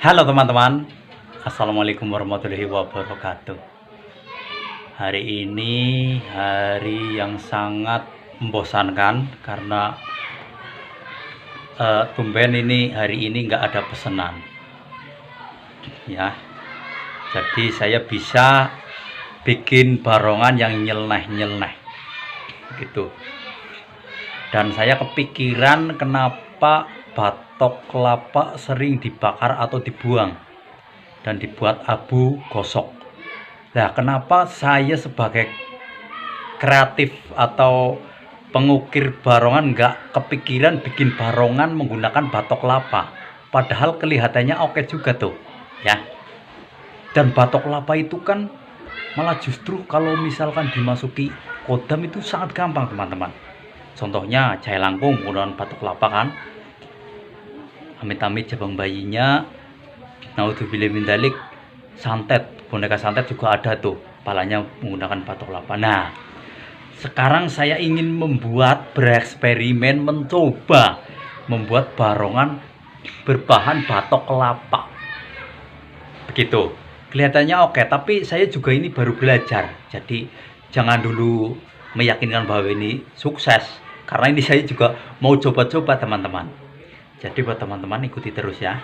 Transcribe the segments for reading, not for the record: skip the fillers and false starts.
Halo teman-teman, Assalamualaikum warahmatullahi wabarakatuh. Hari ini hari yang sangat membosankan karena tumben ini hari ini nggak ada pesanan ya. Jadi saya bisa bikin barongan yang nyeleneh-nyeleneh gitu. Dan saya kepikiran kenapa batok kelapa sering dibakar atau dibuang dan dibuat abu gosok. Nah, kenapa saya sebagai kreatif atau pengukir barongan nggak kepikiran bikin barongan menggunakan batok kelapa? Padahal kelihatannya oke juga tuh ya. Dan batok kelapa itu kan malah justru kalau misalkan dimasuki kodam itu sangat gampang teman-teman. Contohnya jahe langkung menggunakan batok kelapa kan, amit-amit jabang bayinya, naudzubillah min dzalik, santet, boneka santet juga ada tuh, palanya menggunakan batok kelapa. Nah, sekarang saya ingin bereksperimen, mencoba membuat barongan berbahan batok kelapa. Begitu. Kelihatannya oke, tapi saya juga ini baru belajar. Jadi jangan dulu meyakinkan bahwa ini sukses, karena ini saya juga mau coba-coba teman-teman. Jadi buat teman-teman ikuti terus ya.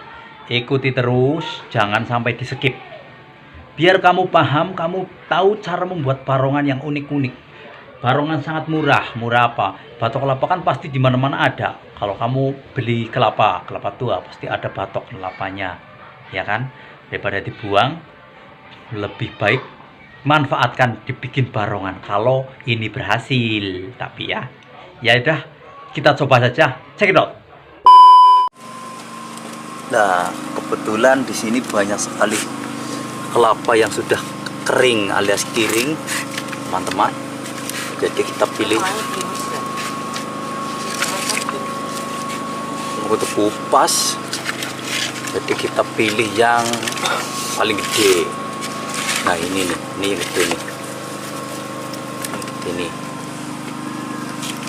Ikuti terus, jangan sampai di skip. Biar kamu paham, kamu tahu cara membuat barongan yang unik-unik. Barongan sangat murah. Murah apa? Batok kelapa kan pasti di mana-mana ada. Kalau kamu beli kelapa tua pasti ada batok kelapanya. Ya kan? Daripada dibuang, lebih baik manfaatkan dibikin barongan kalau ini berhasil. Tapi ya udah, kita coba saja. Check it out. Nah, kebetulan di sini banyak sekali kelapa yang sudah kering alias kiring, teman-teman. Jadi kita pilih untuk kupas. Jadi kita pilih yang paling gede. Nah ini nih, ini gede nih. Ini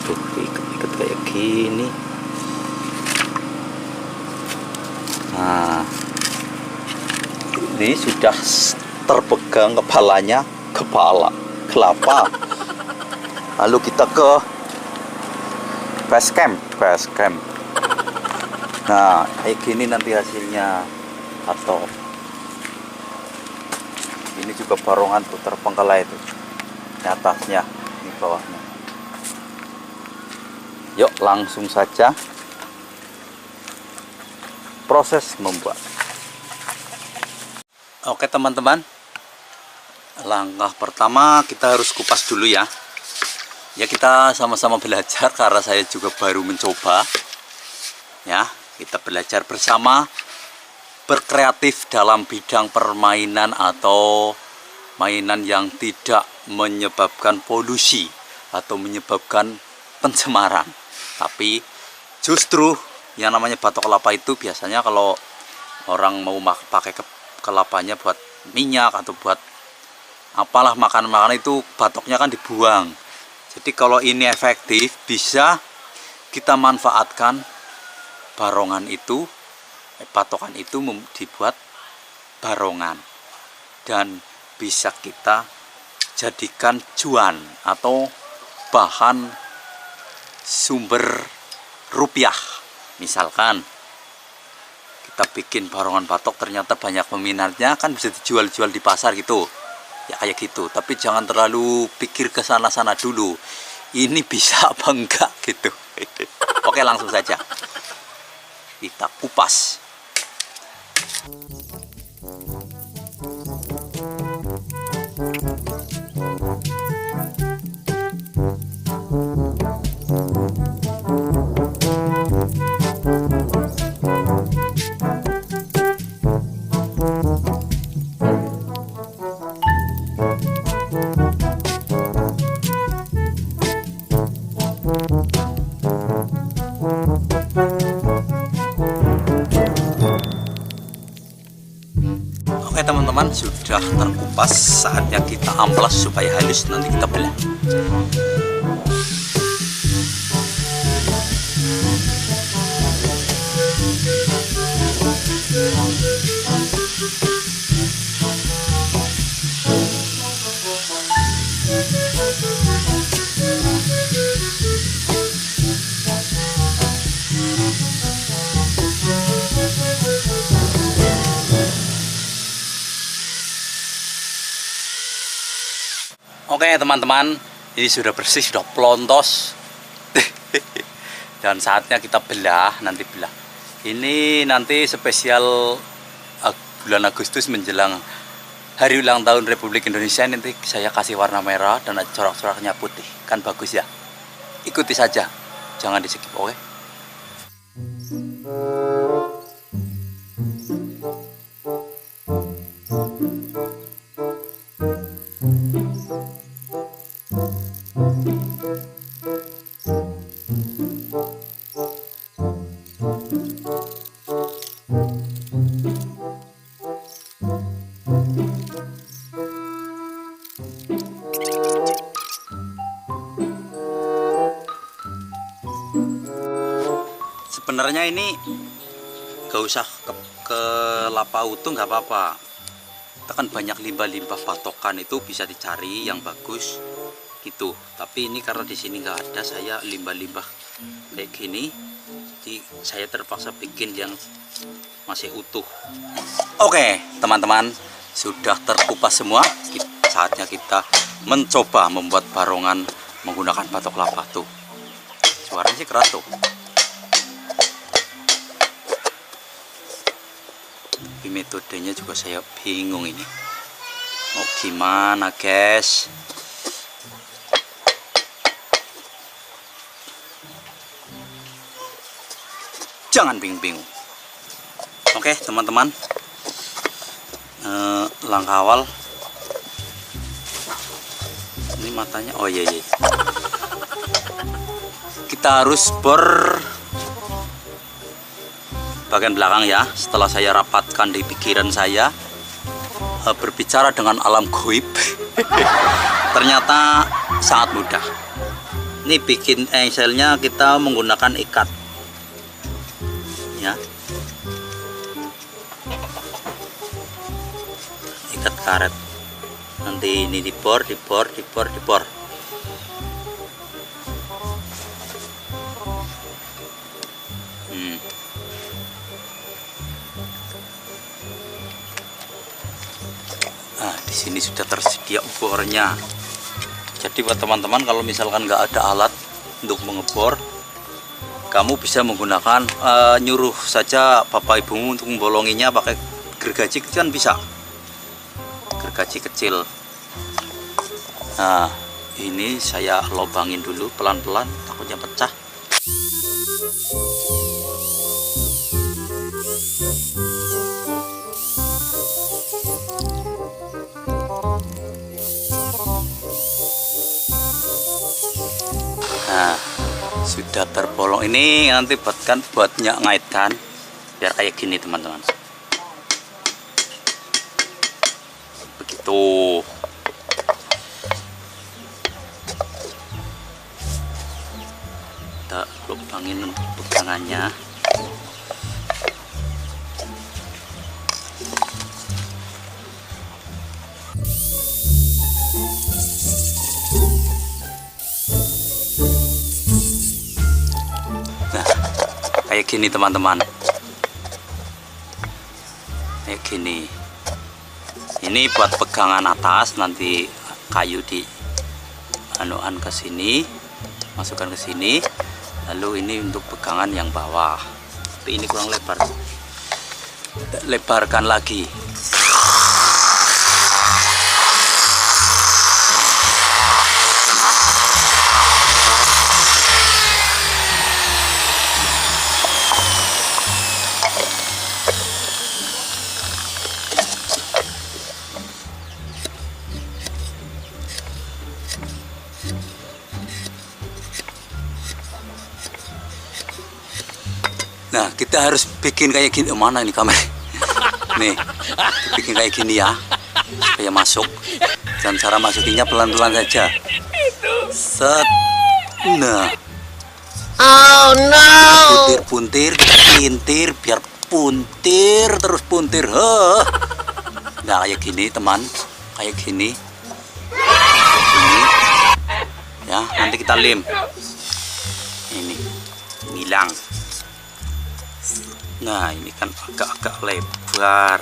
tuh ikat kayak gini. Nah, ini sudah terpegang kepalanya, kepala kelapa. Lalu kita ke base camp. Nah, kayak gini nanti hasilnya. Atau ini juga barongan tuh terpengkelai itu. Ini atasnya, ini bawahnya. Yuk langsung saja proses membuat. Oke teman-teman, langkah pertama kita harus kupas dulu ya. Ya kita sama-sama belajar karena saya juga baru mencoba. Ya, kita belajar bersama, berkreatif dalam bidang permainan atau mainan yang tidak menyebabkan polusi atau menyebabkan pencemaran. Tapi justru yang namanya batok kelapa itu biasanya kalau orang mau pakai kelapanya buat minyak atau buat apalah makan-makan itu batoknya kan dibuang. Jadi kalau ini efektif bisa kita manfaatkan barongan itu, patokan itu dibuat barongan dan bisa kita jadikan cuan atau bahan sumber rupiah. Misalkan kita bikin barongan batok ternyata banyak peminatnya, kan bisa dijual-jual di pasar gitu ya, kayak gitu. Tapi jangan terlalu pikir ke sana-sana dulu, ini bisa apa enggak gitu. Oke, langsung saja kita kupas. Oke teman-teman, sudah terkupas, saatnya kita amplas supaya halus, nanti kita belah. Oke teman-teman, ini sudah bersih, sudah plontos. Dan saatnya kita belah, nanti belah. Ini nanti spesial bulan Agustus menjelang hari ulang tahun Republik Indonesia. Nanti saya kasih warna merah dan corak-coraknya putih. Kan bagus ya? Ikuti saja, jangan di skip, oke? Sebenarnya ini gak usah ke lapa utuh, nggak apa-apa. Kita kan banyak limbah-limbah patokan, itu bisa dicari yang bagus gitu. Tapi ini karena di sini nggak ada, saya limbah-limbah kayak gini, jadi saya terpaksa bikin yang masih utuh. Oke teman-teman, sudah terkupas semua. Saatnya kita mencoba membuat barongan menggunakan batok lapa tuh. Suaranya sih keras tuh. Tapi metodenya juga saya bingung ini. Mau gimana guys? Jangan bingung-bingung. Oke teman-teman, langkah awal ini matanya. Oh iya, kita harus bagian belakang ya. Setelah saya rapatkan di pikiran saya, berbicara dengan alam goib, ternyata sangat mudah. Ini bikin engselnya kita menggunakan ikat ya, ikat karet. Nanti ini dibor. Nah, di sini sudah tersedia bornya. Jadi buat teman-teman, kalau misalkan nggak ada alat untuk mengebor, kamu bisa menggunakan nyuruh saja bapak ibumu untuk membolonginya pakai gergaji, kan bisa. Gergaji kecil. Nah, ini saya lobangin dulu pelan-pelan, takutnya pecah. Nah, sudah terbolong. Ini nanti buatnya ngaitkan biar kayak gini teman-teman. Begitu. Kita lubangin pegangannya. Kayak gini teman-teman, kayak gini. Ini buat pegangan atas, nanti kayu di anuan ke sini, masukkan ke sini. Lalu ini untuk pegangan yang bawah. Tapi ini kurang lebar, lebarkan lagi. Nah, kita harus bikin kayak gini. Mana ini kamera? Nih, bikin kayak gini ya, supaya masuk. Dan cara masukinnya pelan-pelan saja. Set. Nah. Oh no. Puntir, pintir, biar puntir terus puntir. Nah, kayak gini teman, kayak gini. Ini. Ya, nanti kita lem. Ini ngilang. Nah, ini kan agak-agak lebar.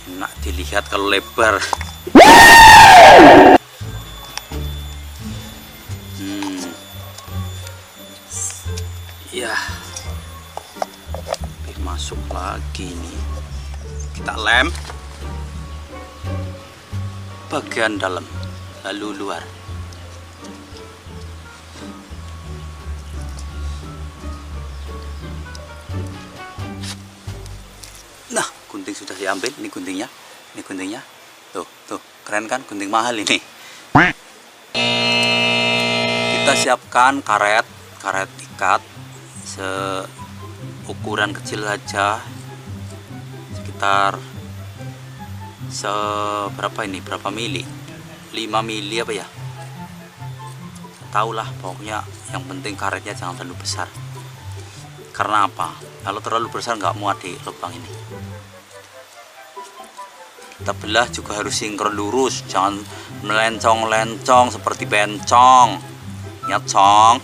Enak dilihat kalau lebar. masuk lagi nih. Kita lem bagian dalam lalu luar. Nah, gunting sudah diambil. Ini guntingnya, tuh keren kan, gunting mahal ini. Kita siapkan karet ikat seukuran kecil saja, sekitar seberapa ini, berapa mili, 5 mili apa ya, tahulah pokoknya. Yang penting karetnya jangan terlalu besar. Karena apa? Kalau terlalu besar nggak muat di lubang ini. Kita belah juga harus sinkron lurus, jangan melencong-lencong seperti bencong ya, cong.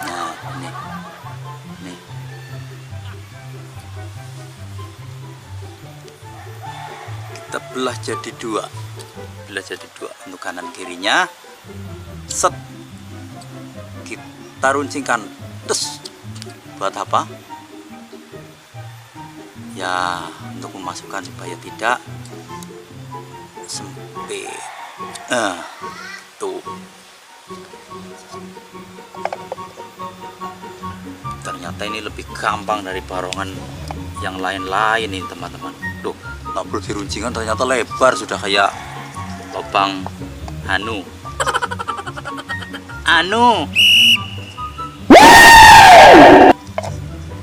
Nah, ini. Kita belah jadi dua. Untuk kanan kirinya. Set. Kita runcingkan. Terus buat apa? Ya, untuk memasukkan supaya tidak sempit. Tuh. Ternyata ini lebih gampang dari barongan yang lain-lain ini, teman-teman. Tuh, tak perlu diruncingkan, ternyata lebar sudah kayak lubang anu.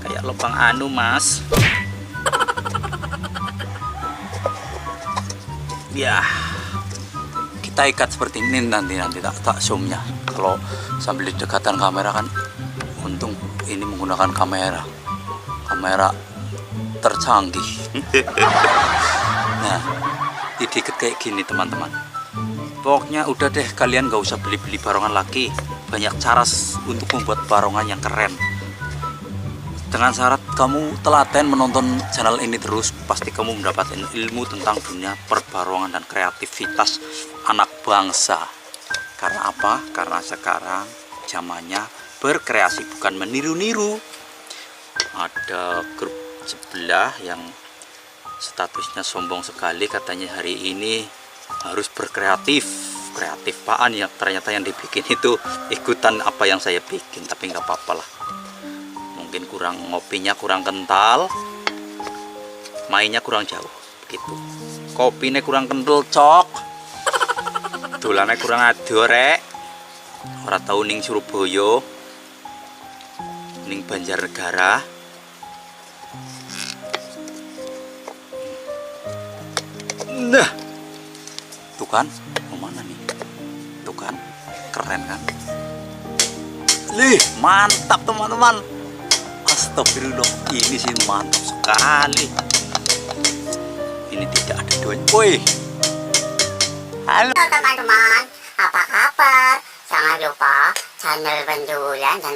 Kayak lubang anu, Mas. Ya, kita ikat seperti ini nanti tak zoomnya. Kalau sambil di dekatan kamera kan, untung ini menggunakan kamera tercanggih. Nah, diikat kayak gini, teman-teman. Pokoknya udah deh, kalian gak usah beli-beli barongan lagi. Banyak cara untuk membuat barongan yang keren. Dengan syarat kamu telaten menonton channel ini terus, pasti kamu mendapatkan ilmu tentang dunia perbarongan dan kreativitas anak bangsa. Karena apa? Karena sekarang zamannya berkreasi, bukan meniru-niru. Ada grup sebelah yang statusnya sombong sekali, katanya hari ini harus berkreatif. Kreatif apaan ya? Ternyata yang dibikin itu ikutan apa yang saya bikin, tapi nggak apa-apa lah. Mungkin ngopinya kurang kental, mainnya kurang jauh begitu. Kopinya kurang kental, cok. Dolannya kurang adorek. Ora tau ning Surabaya, ning Banjarnegara. Nah, tuh kan, mau mana nih? Tuh kan, keren kan? Lih, mantap teman-teman. Astagfirullah, ini sih mantap sekali. Ini tidak ada duanya. Woi. Halo teman-teman, apa kabar? Jangan lupa channel Bendulan dan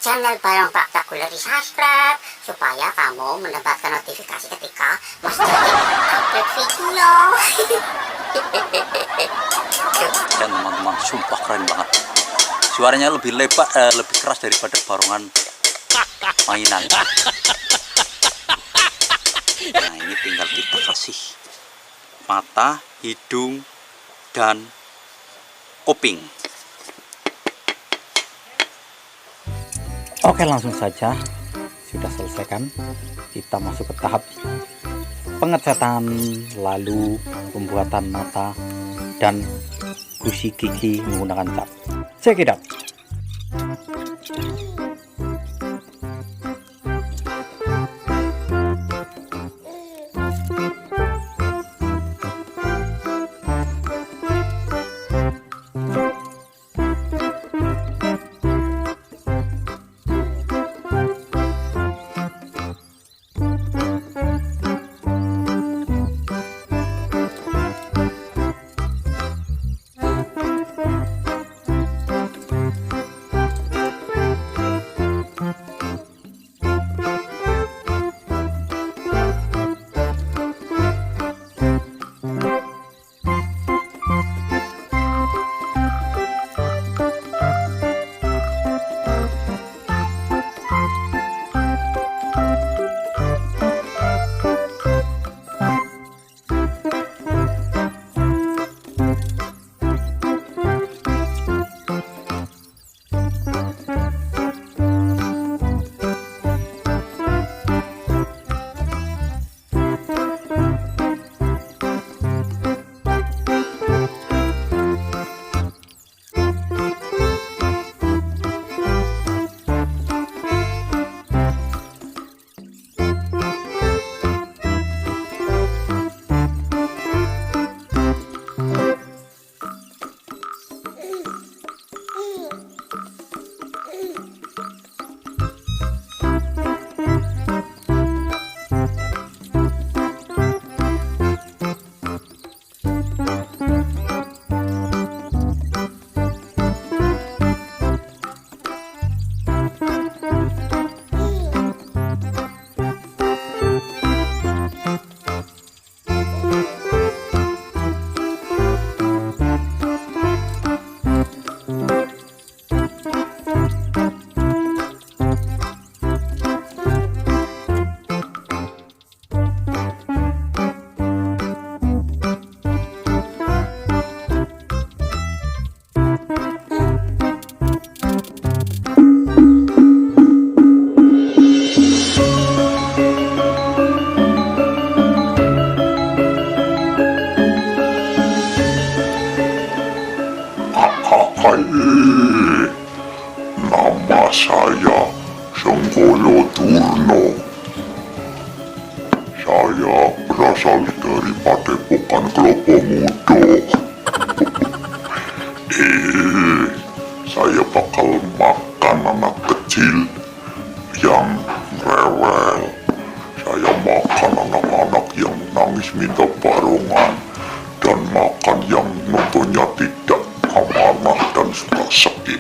channel Barong Spektakuler di subscribe supaya kamu mendapatkan notifikasi ketika Mas Jadi upload video. Dan teman-teman, sumpah keren banget. Suaranya lebih lebar, lebih keras daripada barongan mainan. Nah, ini tinggal kita kasih mata, hidung, dan kuping. Oke, langsung saja. Sudah selesaikan. Kita masuk ke tahap pengecatan, lalu pembuatan mata dan gusi gigi menggunakan cat. Check it out. Hai, nama saya Senggolo Durno. Saya berasal dari Padepokan Klopo Mudo. Saya bakal makan anak kecil yang rewel. Saya makan anak-anak yang nangis minta barongan, dan makan yang nontonnya tidak amanah dan suka skip.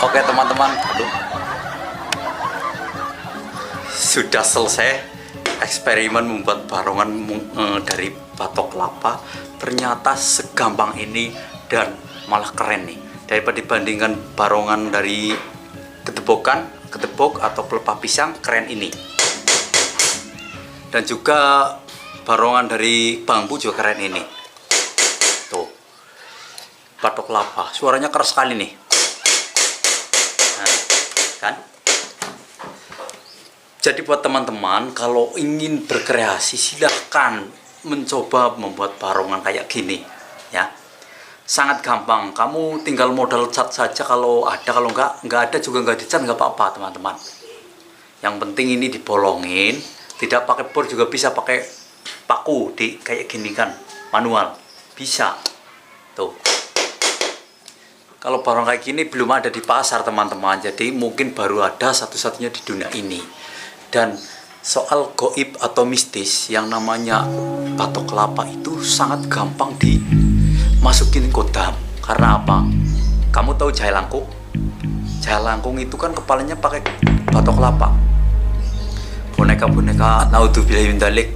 Oke teman-teman, sudah selesai eksperimen membuat barongan dari batok kelapa. Ternyata segampang ini dan malah keren nih, daripada dibandingkan barongan dari ketepok atau pelepah pisang, keren ini. Dan juga barongan dari bambu juga keren ini. Tuh, batok kelapa, suaranya keras sekali nih. Nah, kan? Jadi buat teman-teman, kalau ingin berkreasi silahkan mencoba membuat barongan kayak gini, ya. Sangat gampang, kamu tinggal modal cat saja kalau ada, kalau nggak ada juga nggak dicat, nggak apa-apa teman-teman. Yang penting ini dibolongin, tidak pakai bor juga bisa, pakai paku di kayak gini kan, manual bisa. Tuh. Kalau barang kayak gini belum ada di pasar teman-teman, jadi mungkin baru ada satu-satunya di dunia ini. Dan soal goib atau mistis yang namanya batok kelapa itu sangat gampang dimasukin kodam. Karena apa? Kamu tahu jahe langkung? Jahe langkung itu kan kepalanya pakai batok kelapa. Boneka-boneka naudzubillah min dzalik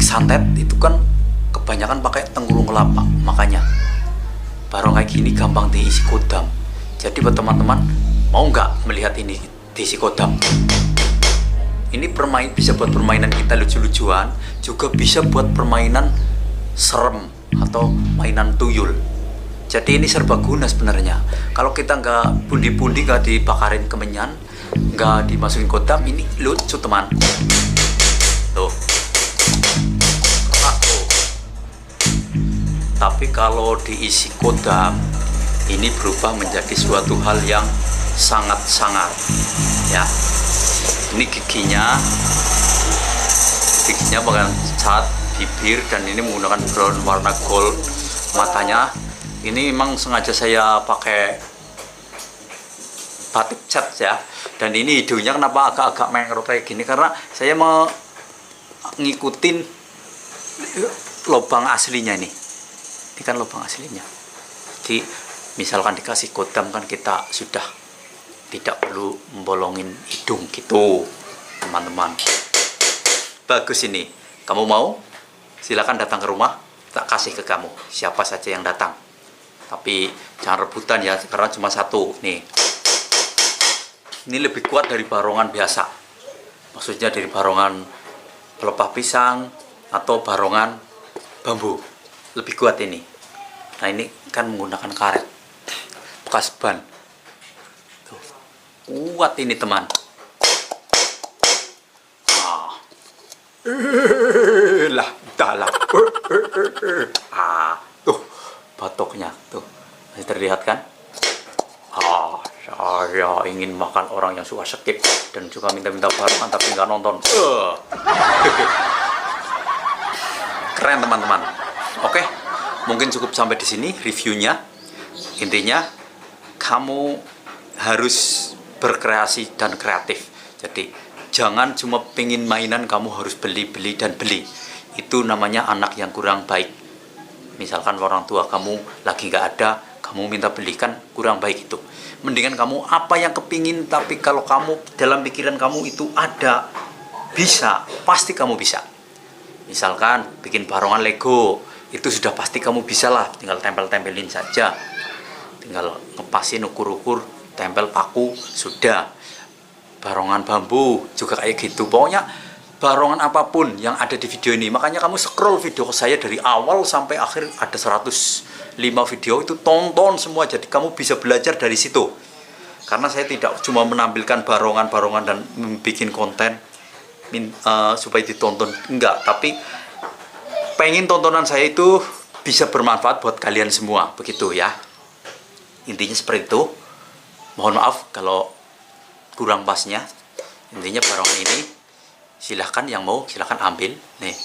santet itu kan kebanyakan pakai tenggulung kelapa. Makanya barang kayak gini gampang diisi kodam. Jadi buat teman-teman, mau nggak melihat ini diisi kodam? Ini bisa buat permainan kita lucu-lucuan, juga bisa buat permainan serem atau mainan tuyul. Jadi ini serbaguna sebenarnya. Kalau kita nggak pundi-pundi, nggak dibakarin kemenyan, nggak dimasukin kodam, ini lucu teman. Tuh. Tuh. Tapi kalau diisi kodam, ini berubah menjadi suatu hal yang sangat-sangat, ya. Ini giginya bahkan cat bibir, dan ini menggunakan brown warna gold matanya. Ini memang sengaja saya pakai batik cat ya. Dan ini hidungnya kenapa agak-agak mengerut kayak gini, karena saya mau ngikutin lubang aslinya ini. Ini kan lubang aslinya. Jadi misalkan dikasih kodam kan kita sudah tidak perlu membolongin hidung gitu teman-teman. Bagus ini. Kamu mau? Silakan datang ke rumah, tak kasih ke kamu siapa saja yang datang. Tapi jangan rebutan ya, karena cuma satu nih. Ini lebih kuat dari barongan biasa. Maksudnya dari barongan pelepah pisang atau barongan bambu. Lebih kuat ini. Nah ini kan menggunakan karet bekas ban. Kuat ini teman. Lah, dalam. Tuh batoknya tuh masih terlihat kan? Saya ingin makan orang yang suka skip dan juga minta-minta barongan tapi nggak nonton. Keren teman-teman. Oke, mungkin cukup sampai di sini reviewnya. Intinya kamu harus berkreasi dan kreatif. Jadi jangan cuma pengen mainan kamu harus beli dan beli. Itu namanya anak yang kurang baik. Misalkan orang tua kamu lagi nggak ada, kamu minta belikan, kurang baik itu. Mendingan kamu apa yang kepingin, tapi kalau kamu dalam pikiran kamu itu ada, bisa, pasti kamu bisa. Misalkan bikin barongan Lego, itu sudah pasti kamu bisa lah, tinggal tempel-tempelin saja. Tinggal ngepasin, ukur-ukur, tempel paku, sudah. Barongan bambu juga kayak gitu. Pokoknya barongan apapun yang ada di video ini. Makanya kamu scroll video saya dari awal sampai akhir, ada 105 video, itu tonton semua. Jadi kamu bisa belajar dari situ. Karena saya tidak cuma menampilkan barongan-barongan dan bikin konten supaya ditonton, enggak, tapi pengen tontonan saya itu bisa bermanfaat buat kalian semua, begitu ya. Intinya seperti itu. Mohon maaf kalau kurang pasnya. Intinya barongan ini silahkan yang mau silahkan ambil nih.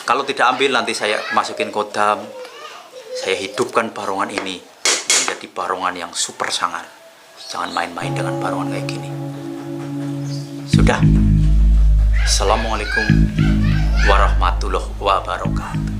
Kalau tidak ambil nanti saya masukin kodam, saya hidupkan barongan ini menjadi barongan yang super sangar. Jangan main-main dengan barongan kayak gini. Sudah. Assalamualaikum warahmatullahi wabarakatuh.